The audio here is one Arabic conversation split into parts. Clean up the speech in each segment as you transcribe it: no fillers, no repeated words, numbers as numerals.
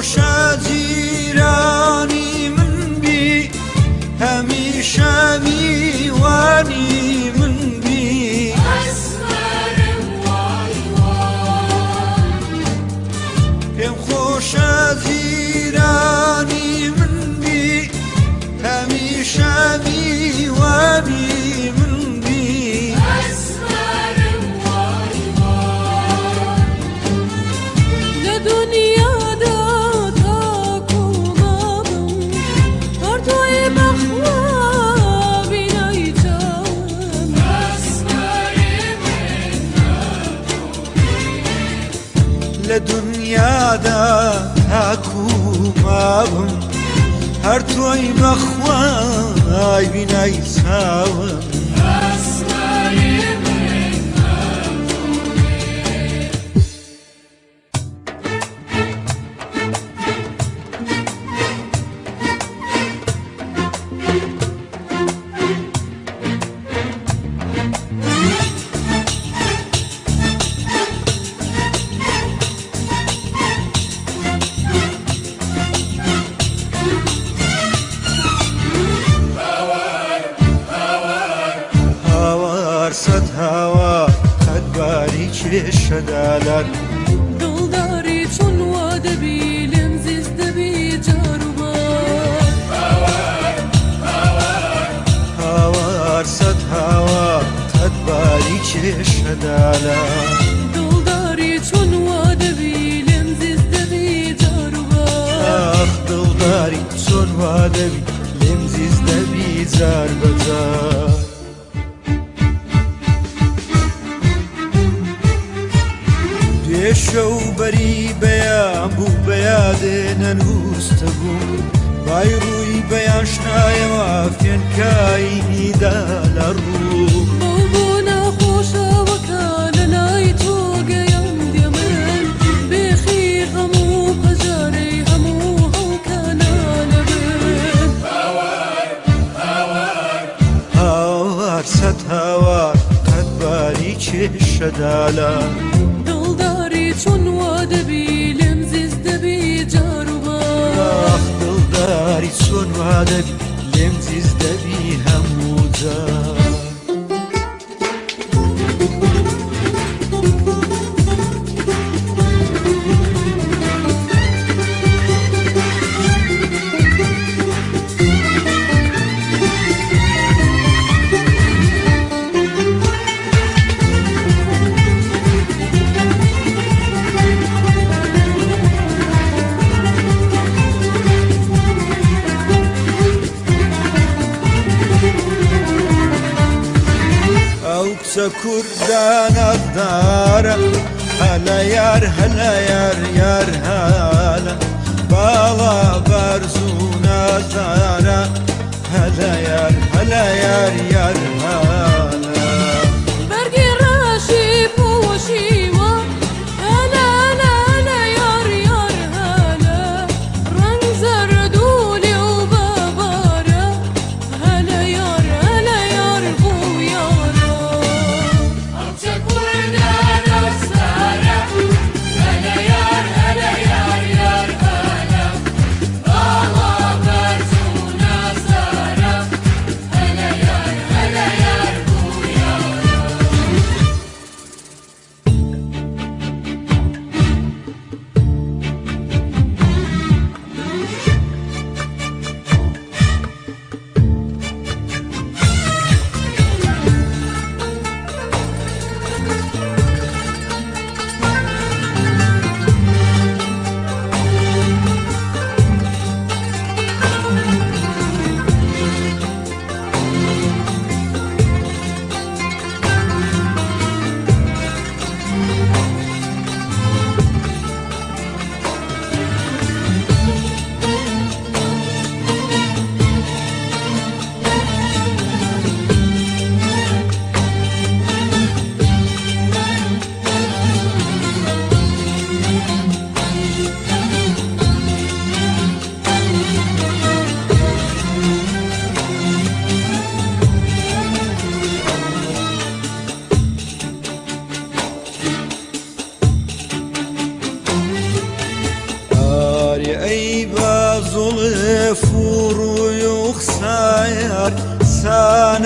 خوشا جیرانی من بی همیشه میوانی من بی پیم خوشا جیرانی من بی همیشه میوانی من بی لدنیادا تاکو مابم هر توی بخوای بینای ساوم سد هوا خدباری چشدالت دلداری چون واده بی لمزیز دبی جاروبار هوار سد هوا خدباری چشدالت دلداری چون واده بی لمزیز دبی جاروبار آخ دلداری چون واده بی لمزیز دبی زار بزار شەوبەری بەیان بوو بەیادێ نەنووسە بوو بای ڕووی بەیان شنایەوە فێنکاییدا لە ڕوو بۆ نەخۆشەوەکە لە لای تۆ گەیان دێمن بێخیر هەموو پەژارەی هەموو هەڵکانە لەبن هاوار سەد هاوار قەتباری چێشەدالا چون واده بی لمزیز دبی جاروبار آخ دلداری چون واده بی لمزیز دبی همو جار كردان الدار هلا يار هلا يار يار هلا بالا برزونا زارا هلا يار هلا يار يار هلا برقي راشي بوشيوة هلا هلا هلا يار يار هلا رنگ زردولي وبابارا هلا يار بو يارا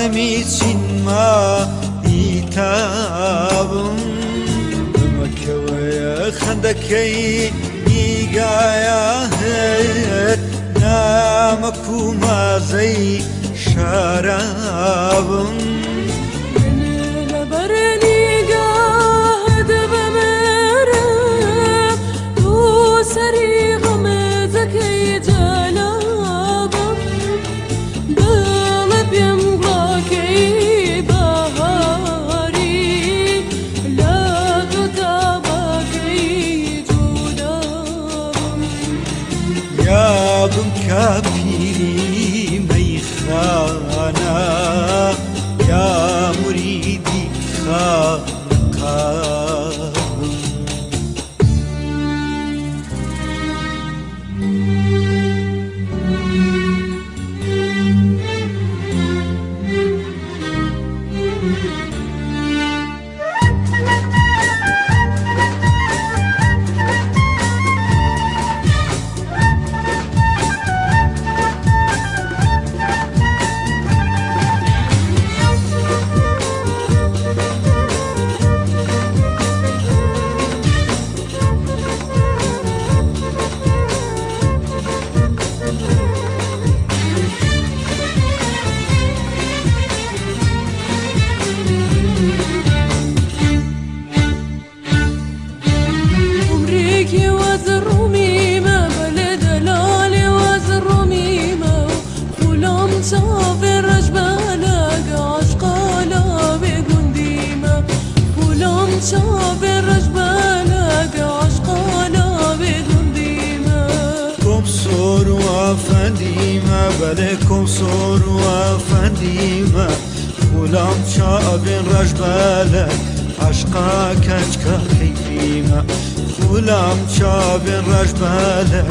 نمیچین ما ئیتابم بمەکەوەیە خەندەکەی نیگایە هێت نامەک و مازەی شارابم یابم کاپیری مەیخانە یا موریدی خانقاهم بەلێکم سۆر و ئەفەندیمە غولام چاوێن ڕەشبەلە عەشقا کەچکە کەیفیمە غولام چاوێن ڕەشبەلە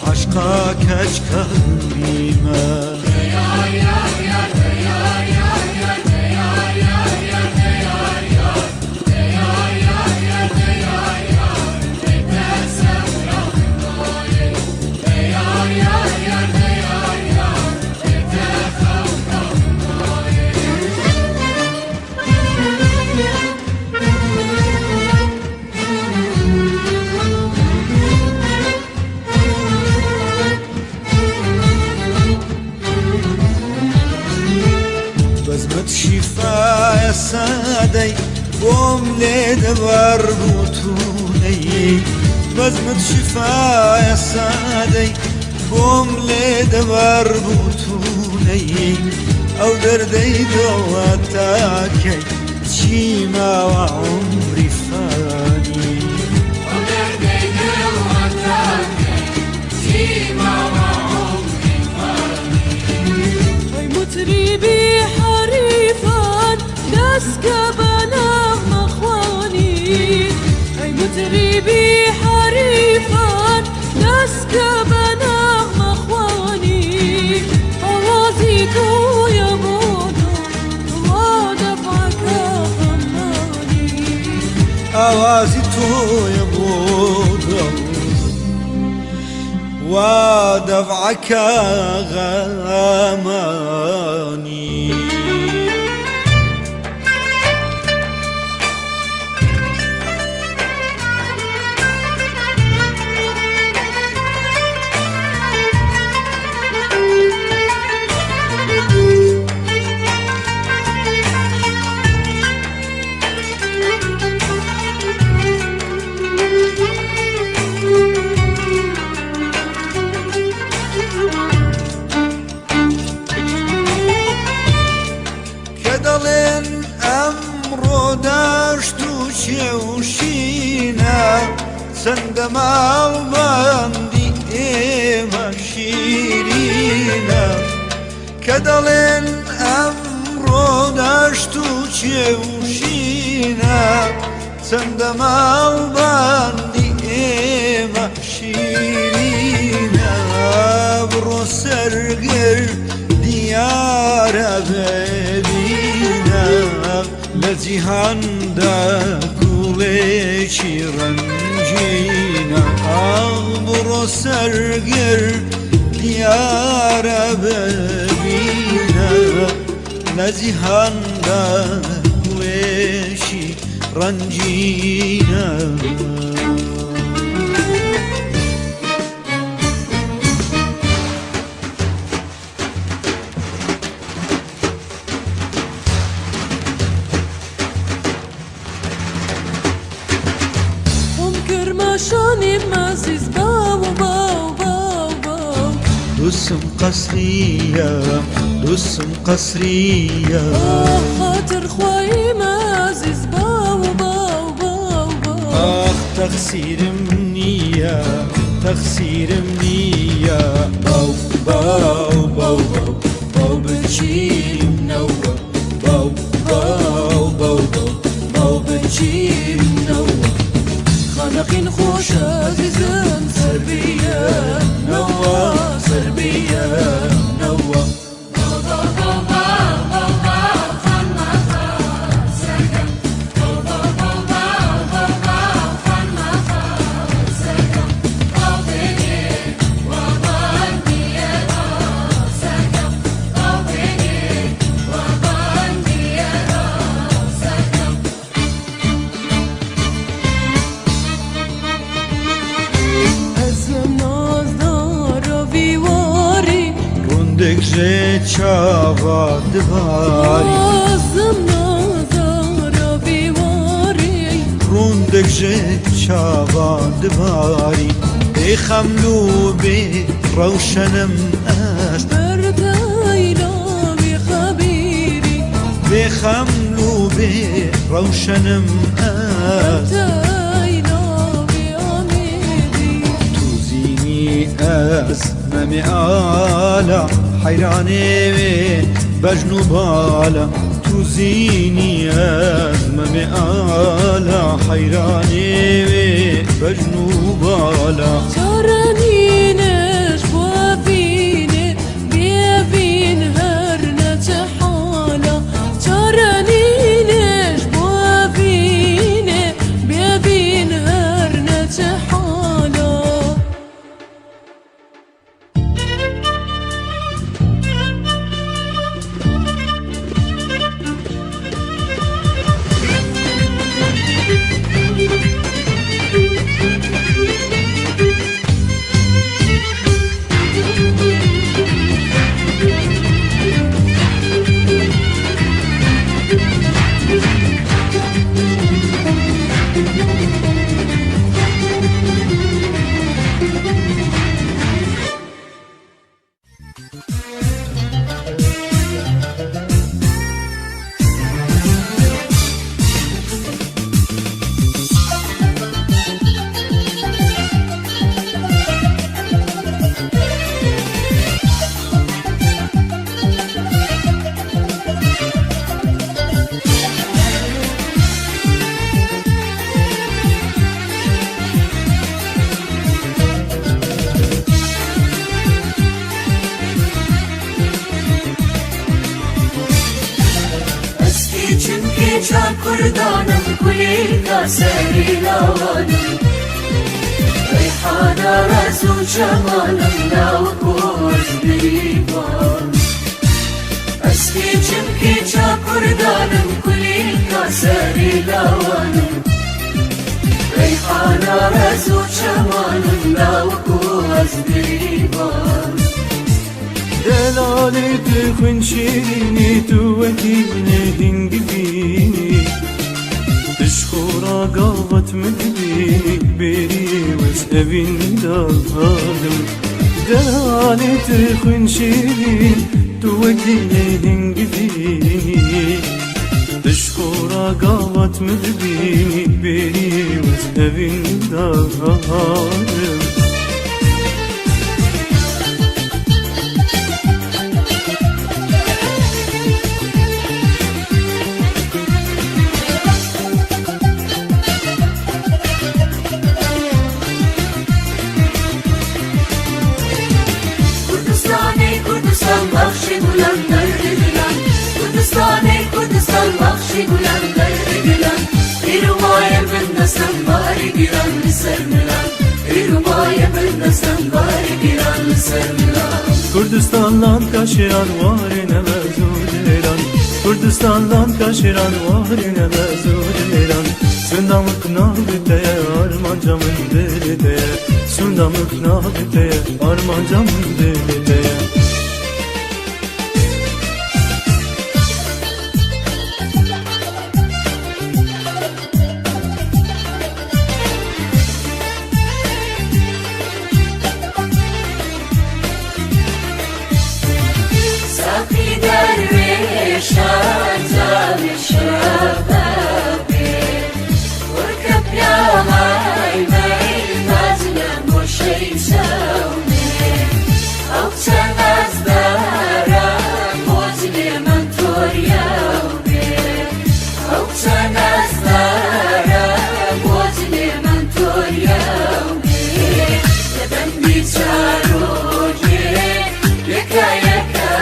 عەشقا کەچکە بیمە بەزمت شیفایە سادەی بۆم لێ دەبەر بوتونەی بەزمت شیفایە سادەی بۆم لێ دەبەر بوتونەی ئەو دەردەی دڵە تاکەی چی ماوە عومری فانی ئەو دەردەی دڵە تاکەی چی ماوە عومری فانی ئەی مطریبی مطربي حريفا نسك بنغم اخواني اوازيكو يا بودو ودفعك غماني اوازيكو يا بودو ودفعك غماني دەڵێن ئەمڕۆ داشت و شێوشینە چەندە ماڵبەندی ئێمە شیرینە کە دەڵێن ئەمڕۆ داشت و شێوشینە چەندە ماڵبەندی ئێمە شیرینە بڕۆ سەرگر دیارە ببینە لە جیهاندا گوڵێکی ڕەنگینە بڕۆ سەرگر دیارە ببینە نزیهاندا ویشی رنجینا کرماشانی مزیز باو باو باو باو دوسم قصرية خاطر خواهی مزیز باو باو باو باو تقصير منية باو باو باو باو باو بنشي منوة باو باو باو باو باو بنشي منوة خانقين خوش عزيزان سربية نوة سربية نوة Że ciała dwari Azım nazara bivari Rundek że ciała dwari Bekhamlu be روشنم است برداینا بی خبیری بخملو به روشنم است برداینا بی آمیدی تو زینی از ممعالا حیرانه بجنو بالا تو زینی از ممعالا حیرانه بجنو بالا چارنینش بوافینه بیافین هر نتحالا چارنینش بوافینه بیافین هر نتحالا كردانم كليك سري لوانم ريحانة رسو جمالم ناوكوز بيبان اسكي جمكي جا كردانم كليك سري لوانم ريحانة رسو جمالم ناوكوز بيبان دلالت خنشيريني توكيني هنجبيني تشخورا قاوت مدبيني بيري واسأبين دالم دلالت خنشيريني توكيني هنجبيني تشخورا قاوت مدبيني بيري واسأبين دالم كردستان بخشي قلان غير قلان إرواية بالنسان باري قلان لسر ملان إرواية بالنسان باري قلان لسر ملان Kürdistan'dan kaşıyan var ne mevzu dilan Kurdistan'dan kaşıran vahrine mezuriran Sündamlık nabiteye armancamın deliteye Sündamlık nabiteye armancamın deliteye Safi derviş azam şababi Urkab yamay meyl mazlem o şey savni Avçan azdara mozliman tor yavni Avçan azdara mozliman tor yavni Leben biçaroji yeka yeka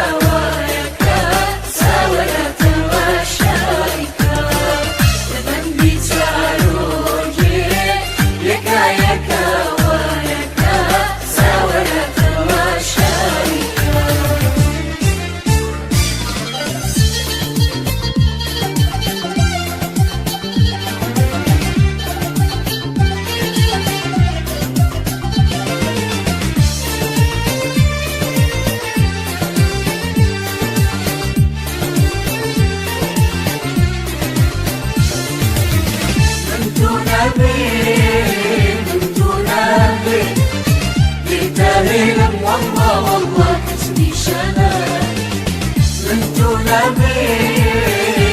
والله والله حسني شنان من تنابي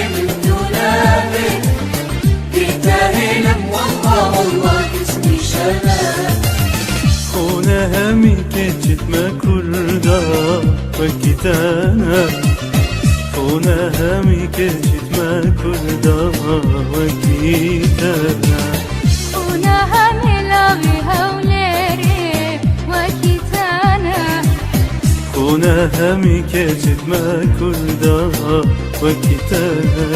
بتهلم والله والله حسني شنان Kone hemi keçitme kurda vakitana Kone hemi keçitme kurda vakitana Ona hamilavi havleri vakitana Kone hemi keçitme kurda vakitana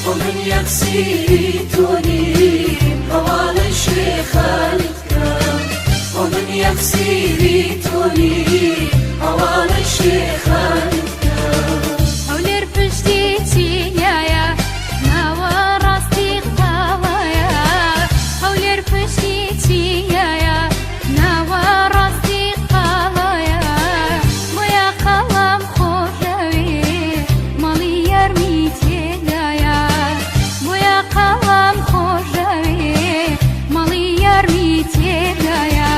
ومن يقصي تونين هوال الشيخ الكرام ومن يقصي تونين هوال الشيخ الكرام Hawler pështiti jaja Nawa rasti qtalaja Hawler pështiti jaja Nawa rasti qtalaja Moja qalam khojavi Mali yarmiti jaja Moja qalam khojavi Mali yarmiti jaja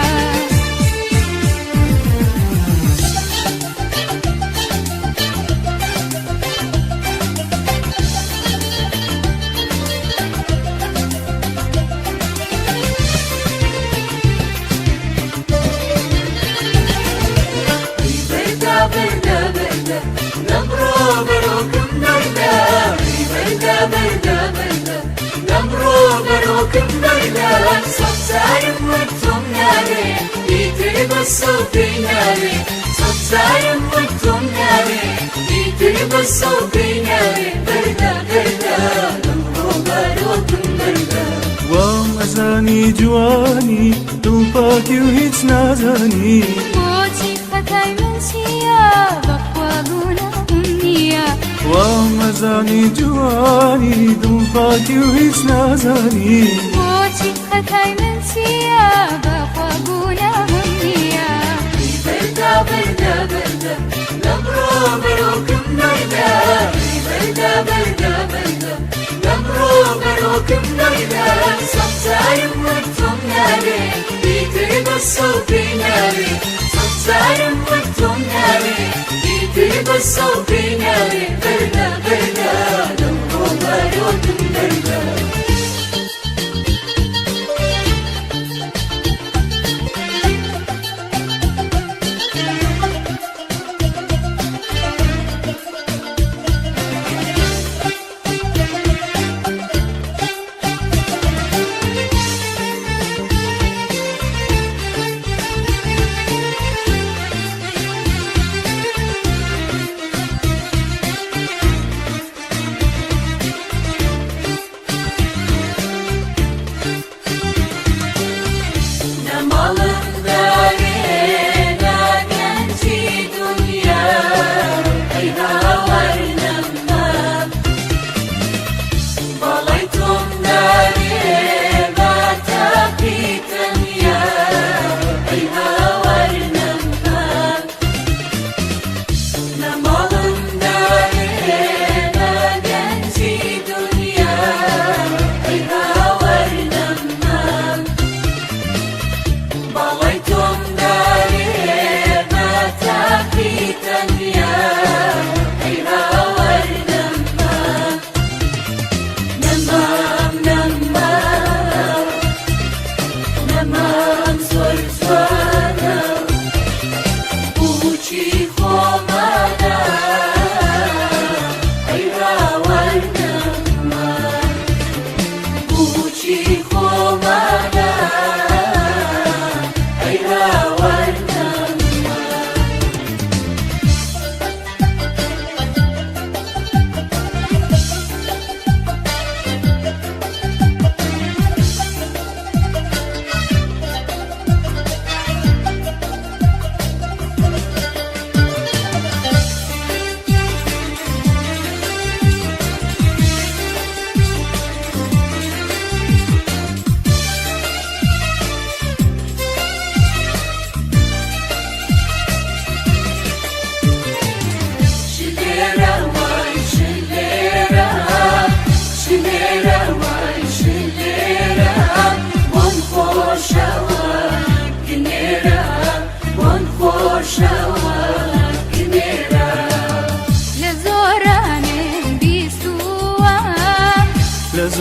ومزاني جواني دلباكي وهيج نازاني بوتي فتاي من سيابك وابونا أمنية ومزاني جواني دلباكي وهيج نازاني بوتي فتاي من سيابك وابونا أمنية بردا بردا بردا نمرو بروكم نيدا بردا بردا بردا نمرو بروكم نيدا صمتايم وانتم ناري بيتري بصوا في ناري صمتايم وانتم ناري بيتري بصوا في ناري بردا بردا نمرو بروكم بردا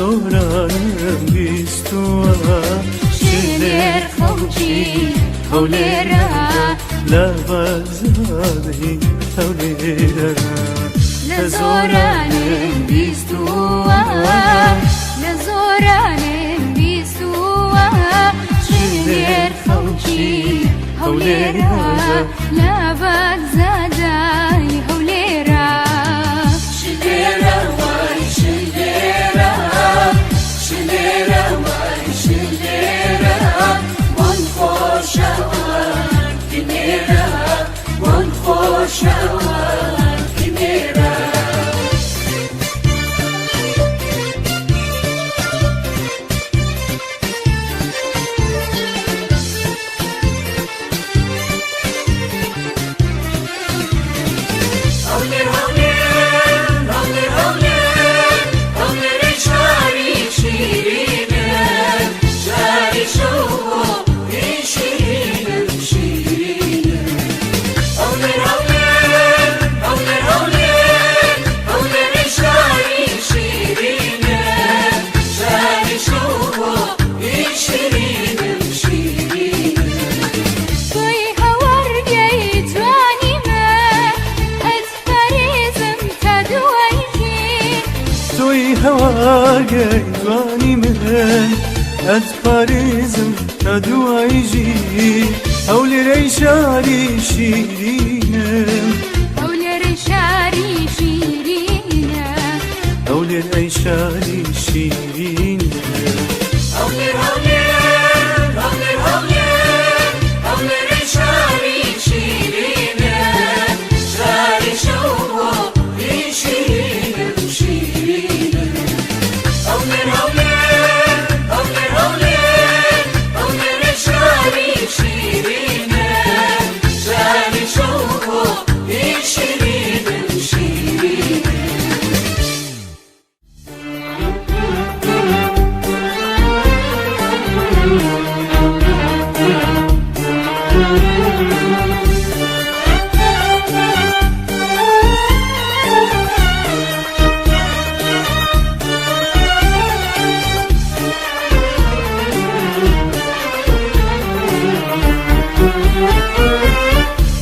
زورانم بیستوها شلر خوشی هولرا لبزادی هولرا لزورانم بیستوا لزورانم بیستوا شلر خوشی هولرا لبزادی هولرا شليرة واي شليرة شليرة واي شليرة منفوشة كنيرة منفوشة كنيرة هولير هولير هولير شاري شيرينة شاري شوقو شيرينة شيرينة هولير هولير شاري شيرينة شاري شوقو شيرينة شيرينة توی هوار گیت وانی من از پریزم تا دوایجی توی هوا گیوانی من از پاریزم تا دوایجی هولر شاری شیرینم هولر شاری شیرینه هولر شاری شیرینم هولير هولير شاري شيرينة شاري شوقو شيرينة شيرينة هولير هولير شاري شيرينة شاري شوقو شيرينة شيرينة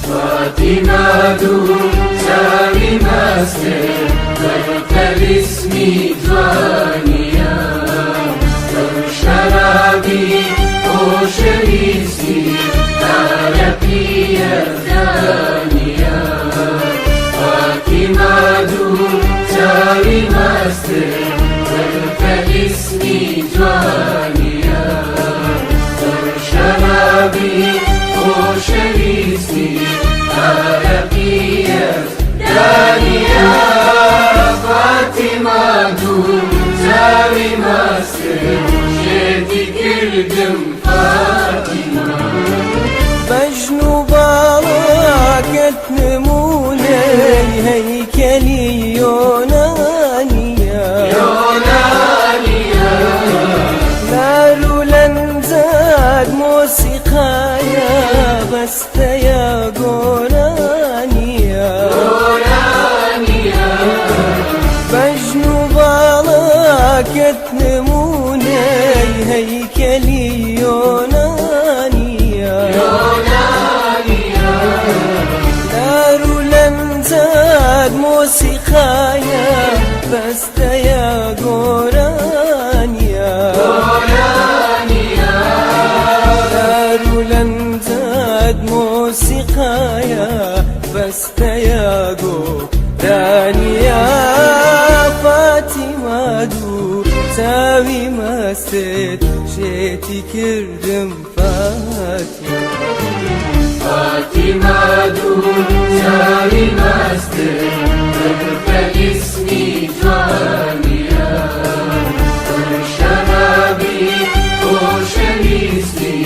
فاطمة سامي ماستر ضربت باسمي جوانيا شرابي وشريسي عربية ثانية فاطمة سامي ماستر ضربت باسمي جوانيا شرابي وشريسي عربية دانية فاطمة زاوي مصر شدي كردم فاطمة بجنوبك نموني هيكلي يونانيا يونانيا نارو لنزاد موسيقايا بس يا قولانيا بجنوبك نموني هيكلي يونانيا نارو لنزاد موسيقايا بس يا قولانيا نارو لنزاد موسيقايا بس يا قولانيا فاطمة دو ساوي مستد شيتي كردم فاطمة فاطمة ساوي مستد ضربت اسمي جوانيا شرابي وشميسي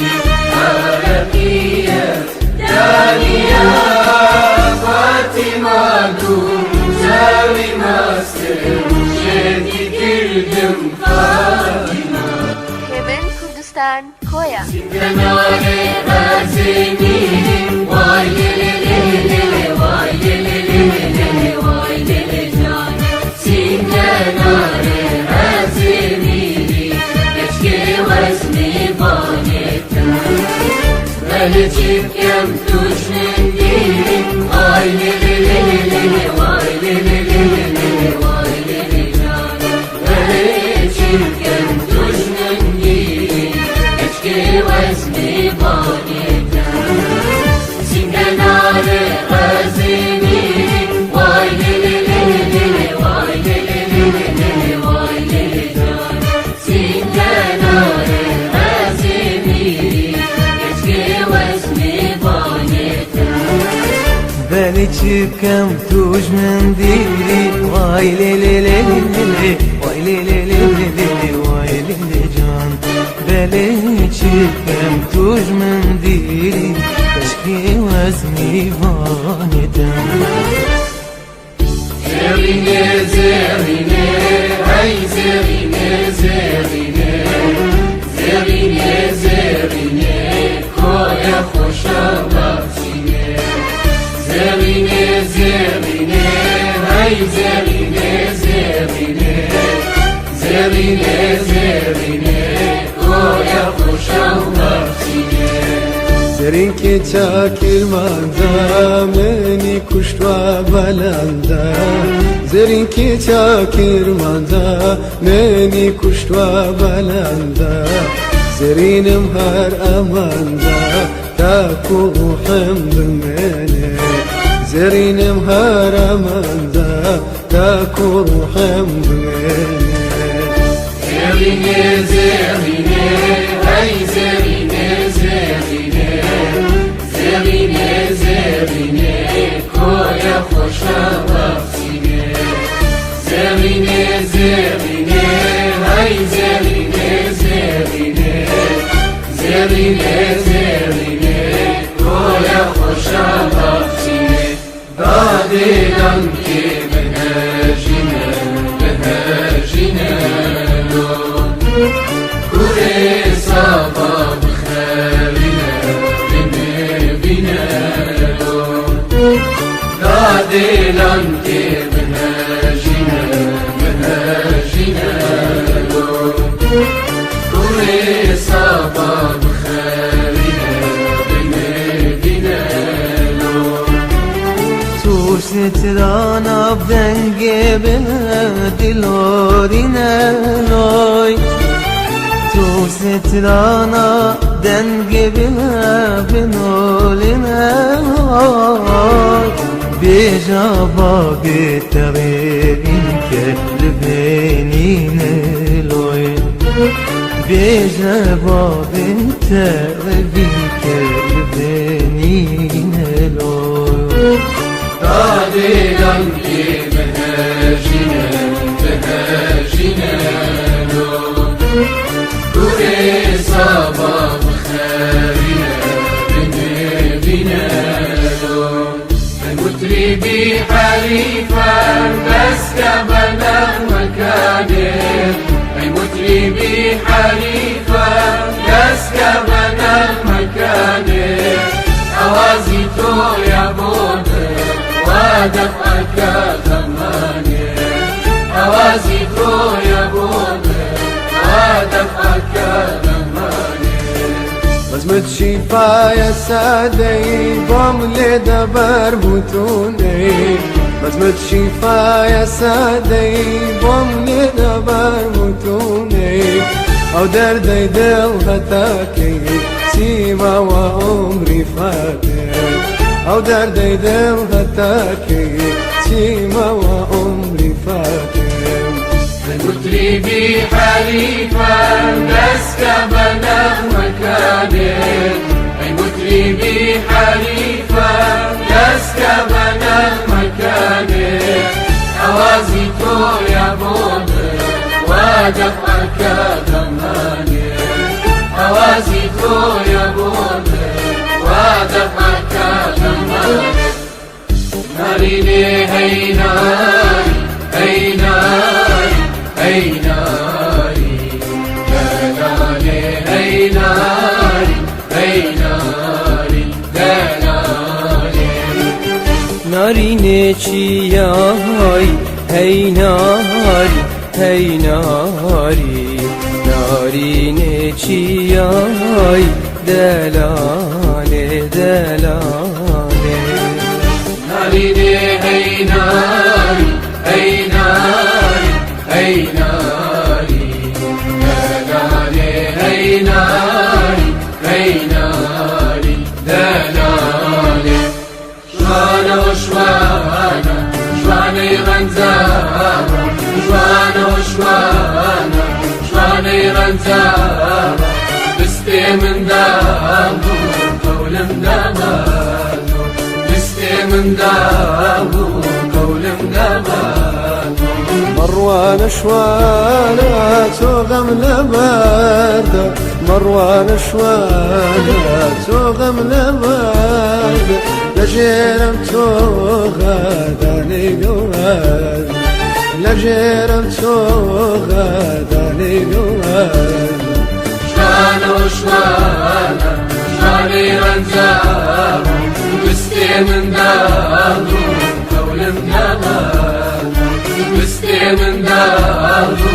عربية دانية فاطمة ساوي مستد شدي كردم فاطمة Heaven Kurdistan Koya Kenare razini vay lele lele vay lele lele vay lele can Sin kenare razini بل çipkem tuş mendili Vay li li li li li vay li li li li vay li li canım Bel çipkem tuş mendili Eşki vezni banyetem Singenare gazini Vay li li li li vay li li li li vay li li canım Singenare gazini بل çipkem tuj mendili Vay li li li li li Vay li li li li Vay li li can Bel çipkem tuj mendili Keşke vezni vanetem Zerine zerine Hay zerine zerine Zerine zerine Koya hoşa vaksine Zerine zerine Hay zerine zerine Zerine zerine Koya hoşa vaksine زرین که چاکر مانده منی کشتوا بلنده زرین که چاکر مانده منی کشتوا بلنده زرینم هر امانده تا کوحم بمنه زرینم هر امانده تا کوحم بمنه Zerine zerine Hay zerine zerine Zerine zerine Koya hoşa vaksine Zerine zerine Hay zerine zerine Zerine zerine Koya hoşa vaksine Dadedan ki menajine Menajine Kure sabah bخيرنا بنبينا دادلان كي منهاجنا منهاجنا كره صباح بخيرنا بنبينا سترانا بدنگ دلورina loy Tu سترانا دنگ بنولina loy Beja babi tevin ke lbenine loy Beja babi tevin ke lbenine loy دادلان كي منهاجنا منهاجنا كره صباح بخيرنا بنبينا المطربي حريفا بس كبنا مكانه المطربي حريفا بس كبنا مكانه أوازي تو يا بودر ودفعك ثمانية أوازيكو يا بودر ودفعك ثمانية بزمت شفا يا سادي بوم لدبر بوتوني بزمت شفا يا سادي بوم لدبر بوتوني أو دردي دل هتاكي سيما وعمري فاتر أو دردي دل هتاكي سيما وعمري فاتر المطربي حريفا بس كبنا مكانه المطربي حريفا بس كبنا مكانه أوازيكو يا بودر ودفعك ثمانية أوازيكو يا بودر ودفعك ثمانية ناريني هي ناري هي ناري هي ناري دلالي هي ناري هي ناري دلالي نارینه چیای هی ناری هی ناری نارینه چیای دلاله دلالي ناري هي ناري هي ناري هي ناري دلالي هي ناري هي ناري دلالي شوانا وشوانا شوانا يغنزارة شوانا وشوانا شوانا يغنزارة بستي من دابو قول مداماتو بستي من دابو قول مداماتو مروان شوانا توغم لبرد مروان شوانا توغم لبرد لجيرم توغداني قواد لجيرم توغداني قواد شوانا وشوانا شوانا يغنزارة بستي من دابو قول مداماتو بستي من دابو